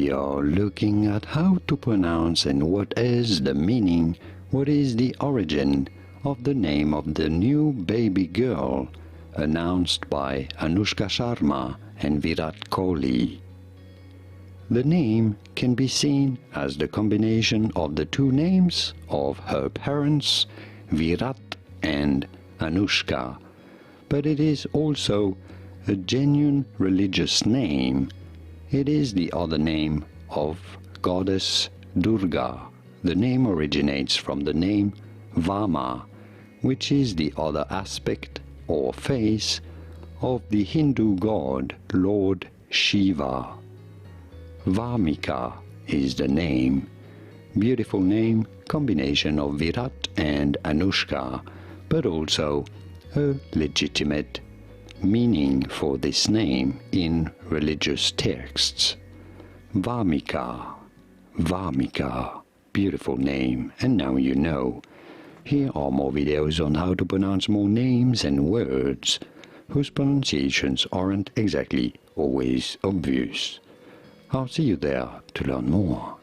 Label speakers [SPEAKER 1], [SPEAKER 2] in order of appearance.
[SPEAKER 1] we are looking at how to pronounce and what is the meaning, what is the origin of the name of the new baby girl announced by Anushka Sharma and Virat Kohli. The name can be seen as the combination of the two names of her parents, Virat and Anushka, but it is also a genuine religious name. It is the other name of goddess Durga. The name originates from the name Vama, which is the other aspect or face of the Hindu god Lord Shiva. Vamika is the name. Beautiful name, combination of Virat and Anushka, but also a legitimate meaning for this name in religious texts. Vamika, Vamika, beautiful name, and now you know. Here are more videos on how to pronounce more names and words whose pronunciations aren't exactly always obvious. I'll see you there to learn more.